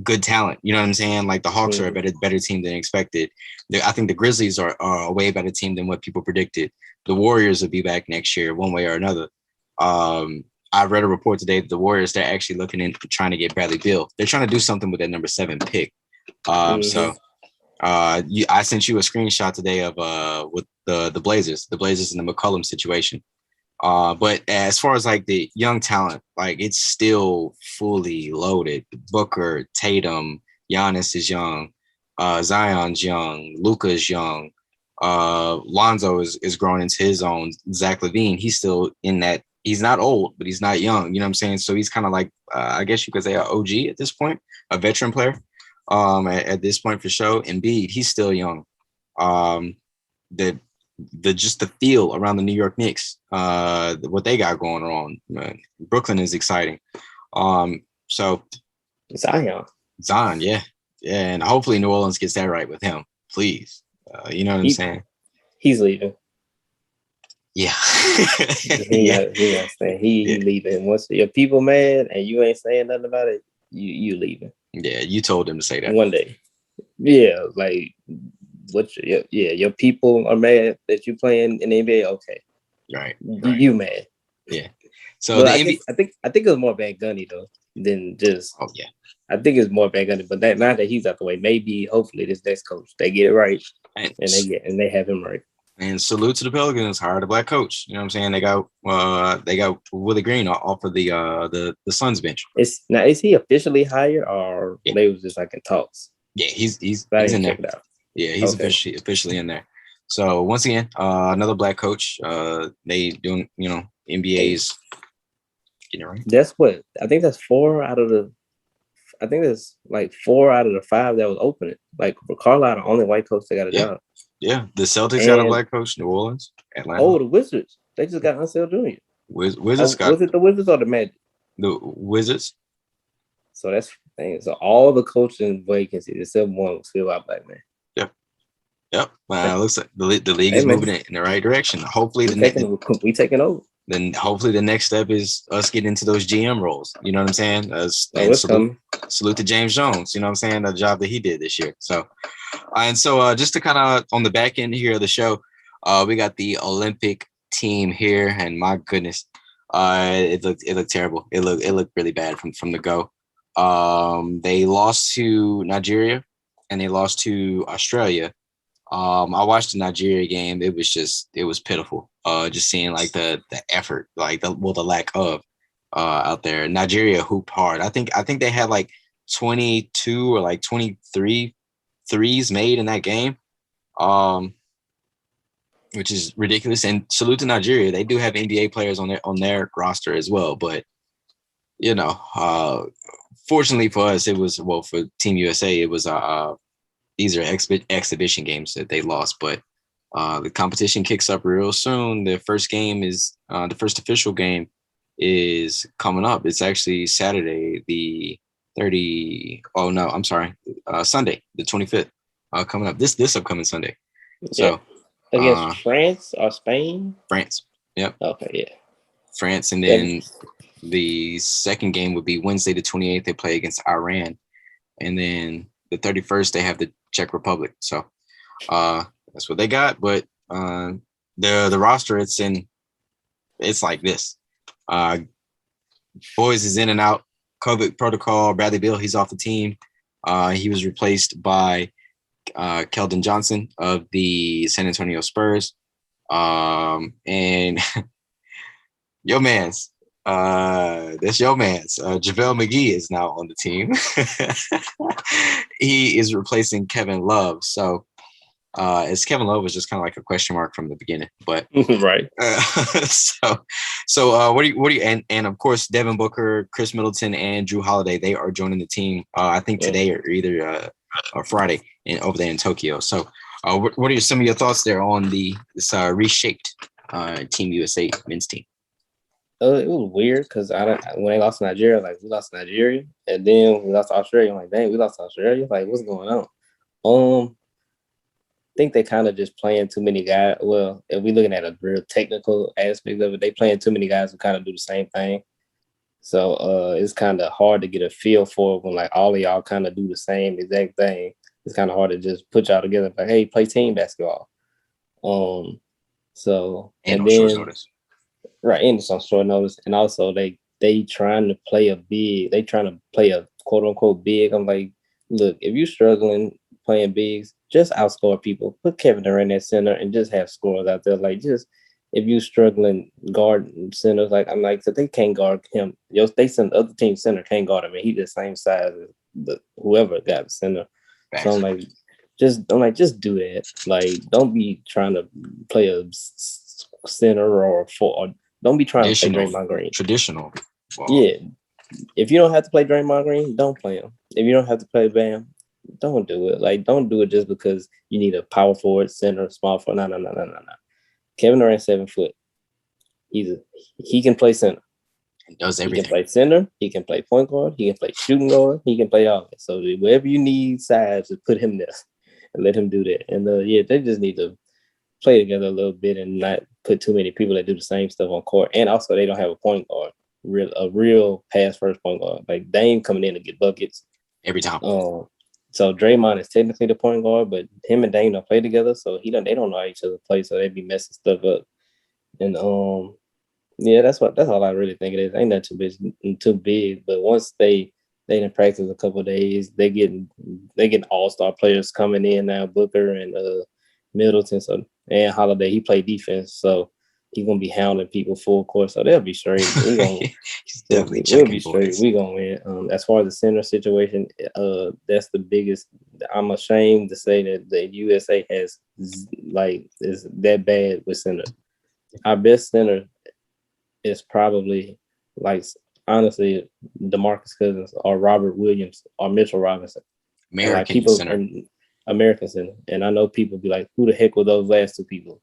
good talent. You know what I'm saying? Like the Hawks are a better team than expected. I think the Grizzlies are a way better team than what people predicted. The Warriors will be back next year, one way or another. I read a report today that the Warriors, they're actually looking into trying to get Bradley Beal. They're trying to do something with that number 7 pick. So I sent you a screenshot today of with the Blazers and the McCollum situation. But as far as like the young talent, like it's still fully loaded. Booker, Tatum, Giannis is young, Zion's young, Luka's young, Lonzo is growing into his own. Zach LaVine, he's still in that. He's not old, but he's not young. You know what I'm saying? So he's kind of like, I guess you could say, an OG at this point, a veteran player. At this point for sure. Embiid, he's still young. Just the feel around the New York Knicks, what they got going on. Brooklyn is exciting. So Zion, yeah, and hopefully New Orleans gets that right with him, please. You know what I'm saying? He's leaving. Yeah, he leaving. Once your people mad and you ain't saying nothing about it, you leaving. Yeah, you told him to say that one day. Yeah, like your people are mad that you playing in the NBA. Okay, right. You mad? Yeah. So the NBA, I think it was more Van Gundy though than just. Oh yeah. I think it's more Van Gundy, but now that he's out the way, maybe hopefully this next coach they get it right and they have him right. And salute to the Pelicans, hired a black coach. You know what I'm saying? They got Willie Green off of the Suns bench. Is he officially hired or they was just like in talks? Yeah, he's in there. Yeah, he's officially in there. So once again, another black coach. They doing NBA's getting it right. That's what I think. That's 4 out of the. I think there's like 4 out of the 5 that was opening. Like Carlisle, the only white coach that got a job. Yeah, the Celtics got a black coach. New Orleans, Atlanta. Oh, the Wizards. They just got Unseld Jr. Wizards was it the Wizards or the Magic? The Wizards. So that's the thing. So all the coaching vacancies except one was filled out black man. Yep. It looks like the league is moving in the right direction. Hopefully we taking over. Then hopefully the next step is us getting into those GM roles. You know what I'm saying? Salute to James Jones. You know what I'm saying? The job that he did this year. So just to kind of on the back end here of the show, we got the Olympic team here, and my goodness, it looked terrible. It looked really bad from the go. They lost to Nigeria and they lost to Australia. I watched the Nigeria game. It was pitiful. Just seeing like the effort, like the lack of out there. Nigeria hooped hard. I think they had like 22 or like 23 threes made in that game, which is ridiculous. And salute to Nigeria. They do have NBA players on their roster as well. But fortunately for us, it was for Team USA. It was these are exhibition games that they lost, but the competition kicks up real soon. The first game is the first official game is coming up. It's actually Saturday, the 30. Oh no, I'm sorry, Sunday, the 25th, coming up this upcoming Sunday. So against France or Spain? France. Yep. Okay. Yeah. France, and then the second game would be Wednesday the 28th. They play against Iran. and then the 31st they have the Czech Republic. So that's what they got. But the roster it's like this. Boys is in and out. COVID protocol. Bradley Beal, he's off the team. He was replaced by Keldon Johnson of the San Antonio Spurs. And your man's that's your man's JaVale McGee is now on the team. He is replacing Kevin Love. So as Kevin Love was just kind of like a question mark from the beginning, but right. So what do you and of course Devin Booker, Chris Middleton, and Drew Holiday, they are joining the team. I think today or either or Friday over there in Tokyo. So what are some of your thoughts there on this reshaped Team USA men's team? It was weird because when they lost to Nigeria, like we lost to Nigeria, and then we lost to Australia. I'm like, dang, we lost to Australia. Like, what's going on? I think they kind of just playing too many guys. Well, if we're looking at a real technical aspect of it, they playing too many guys who kind of do the same thing. So it's kind of hard to get a feel for when like all of y'all kind of do the same exact thing. It's kind of hard to just put y'all together like, hey, play team basketball. So and then short notice. Right, and it's on short notice, and also they trying to play a big. They trying to play a quote unquote big. I'm like, look, if you're struggling playing bigs, just outscore people. Put Kevin Durant at center and just have scorers out there. Like, just if you struggling guard centers, like I'm like, so they can't guard him. They send the other team center can't guard him, and he the same size as whoever got the center. Thanks. So I'm like, just do that. Like, don't be trying to play a center or don't be trying to play Draymond Green. Traditional. Wow. Yeah. If you don't have to play Draymond Green, don't play him. If you don't have to play Bam, don't do it. Like, don't do it just because you need a power forward, center, small forward. No. Kevin Durant 7 foot. He can play center. He does everything. He can play center. He can play point guard. He can play shooting guard. He can play all of it. So wherever you need size, just put him there and let him do that. And they just need to play together a little bit and not put too many people that do the same stuff on court. And also, they don't have a point guard, a real pass first point guard. Like Dame coming in to get buckets every time. So Draymond is technically the point guard, but him and Dame don't play together, so they don't know how each other play, so they be messing stuff up. And that's all I really think it is. Ain't that too big, but once they didn't practice a couple of days, they getting all-star players coming in now, Booker and Middleton, and Holiday. He played defense, so he's gonna be hounding people full court, so they'll be straight. He's definitely we'll be straight. We gonna win. As far as the center situation, that's the biggest. I'm ashamed to say that the USA is that bad with center. Our best center is probably honestly DeMarcus Cousins or Robert Williams or Mitchell Robinson. American center. American center, and I know people be like, "Who the heck were those last two people?"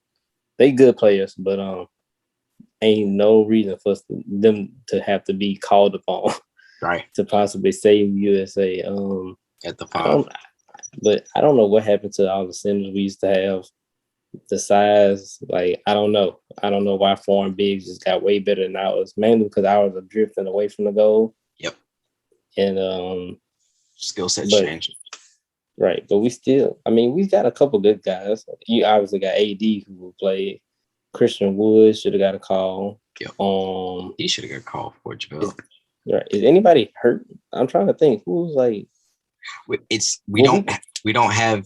They good players, but ain't no reason for them to have to be called upon, right, to possibly save USA. At the 5, but I don't know what happened to all the centers we used to have. The size, like I don't know why foreign bigs just got way better than ours. Mainly because ours are drifting away from the goal. Yep. And skill set change. Right, but we got a couple good guys. You obviously got AD who will play. Christian Wood should have got a call. Yep. He should have got a call for JaVale. Right. Is anybody hurt? I'm trying to think. Who's like? We just don't have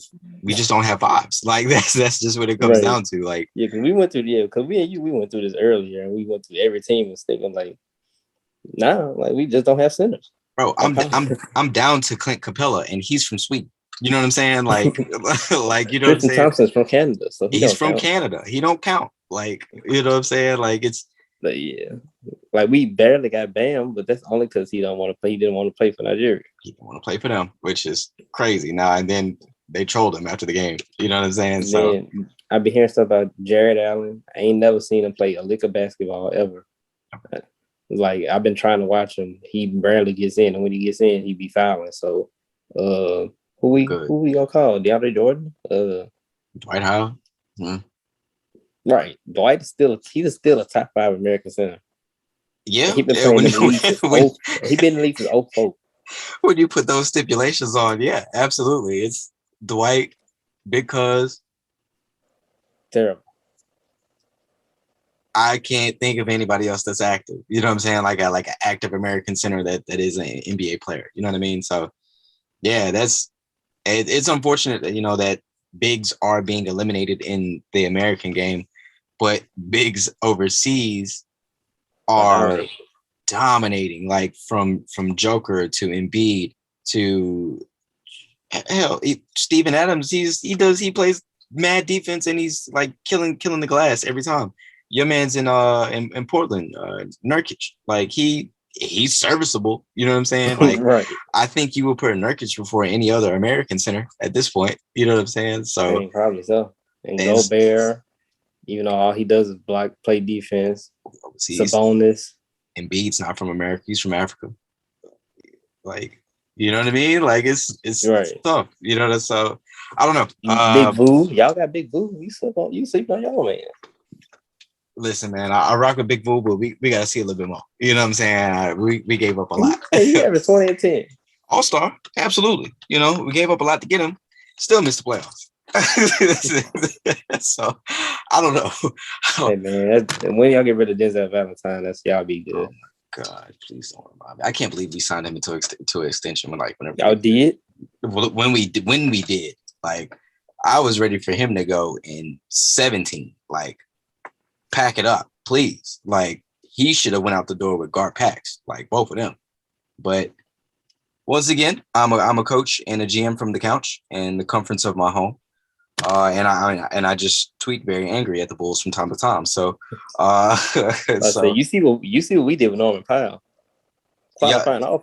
vibes. Like that's just what it comes down to. Like, yeah, because we went through we went through this earlier, and we went through every team was thinking like, nah, like we just don't have centers. Bro, I'm down to Clint Capella, and he's from Sweden. You know what I'm saying? Like, like you know what I'm saying? Thompson's from Canada, so he's from Canada. He don't count. Like, you know what I'm saying? Like but yeah, like we barely got Bam, but that's only because he don't want to play. He didn't want to play for Nigeria. He didn't want to play for them, which is crazy. Now and then they trolled him after the game. You know what I'm saying? So I've been hearing stuff about Jared Allen. I ain't never seen him play a lick of basketball ever. Like I've been trying to watch him. He barely gets in, and when he gets in, he be fouling. So, who we gonna call? DeAndre Jordan? Dwight Howard. Mm-hmm. Right, Dwight is still a top 5 American center. Yeah, he been playing he been in the league since 04. when you put those stipulations on, yeah, absolutely. It's Dwight, Big Cuz. Terrible. I can't think of anybody else that's active. You know what I'm saying? Like an active American center that is an NBA player. You know what I mean? So yeah, it's unfortunate that that bigs are being eliminated in the American game, but bigs overseas are dominating, like from Joker to Embiid to hell, Steven Adams. He plays mad defense and he's like killing the glass every time. Your man's in Portland, Nurkic. Like he's serviceable. You know what I'm saying? Like right. I think you would put Nurkic before any other American center at this point. You know what I'm saying? So I mean, probably so. And Gobert, even though all he does is play defense. Sabonis. Embiid's not from America. He's from Africa. Like, you know what I mean? Like it's right. tough. You know that. So I don't know. Big Boo, y'all got Big Boo. You sleep on y'all, man. Listen, man, I rock with Big Boo, but we got to see a little bit more. You know what I'm saying? We gave up a lot. He averaged 20 and 10. All-star, absolutely. We gave up a lot to get him. Still missed the playoffs. So I don't know. Hey man, when y'all get rid of Denzel Valentine, that's y'all be good. Oh my God, please don't remind me. I can't believe we signed him to an extension whenever y'all did. When we did, like I was ready for him to go in 17. Like, pack it up, please. Like he should have went out the door with Gar Pax, like both of them. But once again, I'm a coach and a GM from the couch and the comforts of my home. And I just tweet very angry at the Bulls from time to time. So, so you see what we did with Norman Powell. Qualifying off.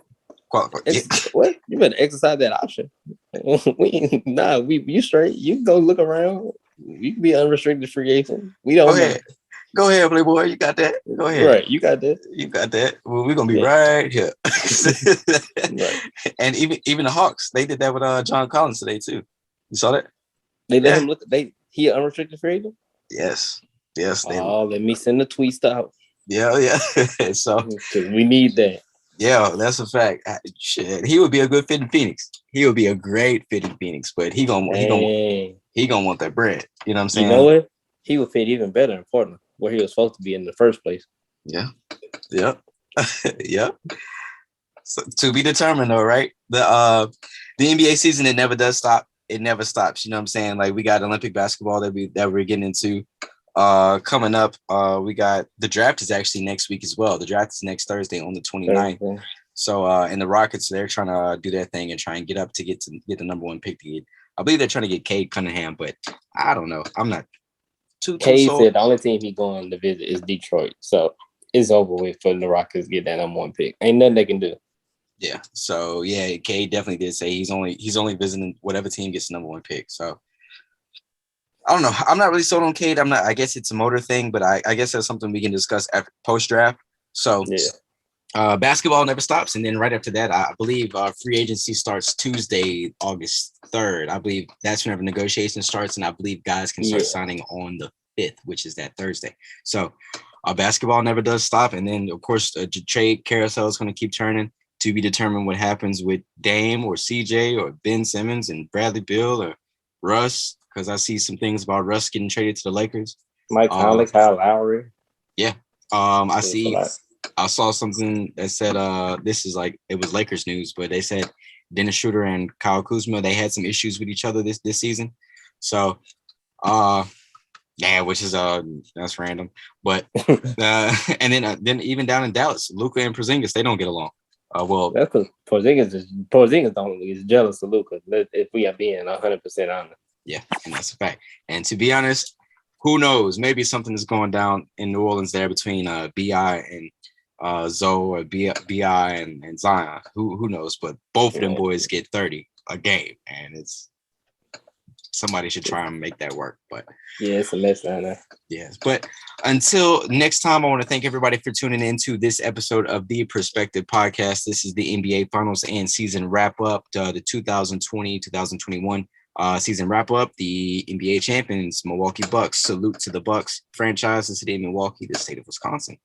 What? You better exercise that option. You straight. You can go look around. You can be unrestricted free agent. We don't. Go ahead, Playboy. You got that. Go ahead. Right, you got that. You got that. Well, we're gonna be right here. Right. And even the Hawks, they did that with John Collins today too. You saw that? They let him look. He an unrestricted free agent. Yes. Let me send the tweets out. Yeah. So we need that. Yeah, that's a fact. Shit, he would be a good fit in Phoenix. He would be a great fit in Phoenix, but he gonna want that bread. You know what I'm saying? You know what? He would fit even better in Portland, where he was supposed to be in the first place. Yeah. So to be determined, though, right? The NBA season, it never does stop. It never stops. You know what I'm saying? Like we got Olympic basketball that we're getting into. Coming up, we got the draft is actually next week as well. The draft is next Thursday on the 29th. Okay. So and the Rockets, they're trying to do their thing and try and get the number one pick to get. I believe they're trying to get Cade Cunningham, but I don't know. I'm not too Cade said the only team he going to visit is Detroit. So it's over with for the Rockets to get that number one pick. Ain't nothing they can do. Yeah. So yeah, Cade definitely did say he's only visiting whatever team gets the number one pick. So I don't know. I'm not really sold on Cade. I guess it's a motor thing, but I guess that's something we can discuss after post draft. So basketball never stops. And then right after that, I believe free agency starts Tuesday, August 3rd. I believe that's whenever negotiation starts. And I believe guys can start signing on the 5th, which is that Thursday. So basketball never does stop. And then, of course, the trade carousel is going to keep turning. To be determined what happens with Dame or CJ or Ben Simmons and Bradley Beal or Russ, because I see some things about Russ getting traded to the Lakers. Mike Conley, Kyle Lowry. Yeah. I saw something that said it was Lakers news, but they said Dennis Schroeder and Kyle Kuzma, they had some issues with each other this season. So which is that's random. But and then even down in Dallas, Luka and Porzingis, they don't get along. Well, that's because Porzingis is jealous of Luka. If we are being 100% honest. Yeah, and that's a fact. And to be honest, who knows? Maybe something is going down in New Orleans there between Bi and Zoe or Bi and Zion. Who knows? But both of them boys get 30 a game, and it's somebody should try and make that work. But it's a mess down there. Yes, but until next time, I want to thank everybody for tuning into this episode of the Perspective Podcast. This is the NBA Finals and season wrap up, the 2020-2021 season wrap up. The NBA champions, Milwaukee Bucks. Salute to the Bucks franchise, the city of Milwaukee, the state of Wisconsin,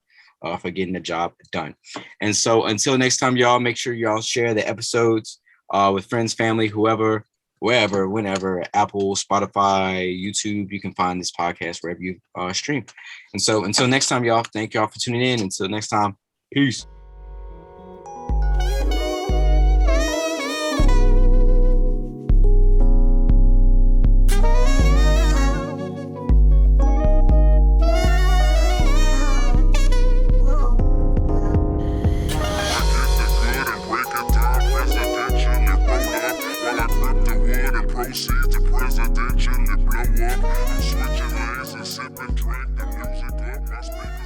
for getting the job done. And so until next time, y'all, make sure y'all share the episodes with friends, family, whoever, wherever, whenever, Apple, Spotify, YouTube. You can find this podcast wherever you stream. And so until next time, y'all, thank y'all for tuning in. Until next time, peace. Proceed to presidentially blow up. I'm switching lanes and sipping drink. The music up my speaker.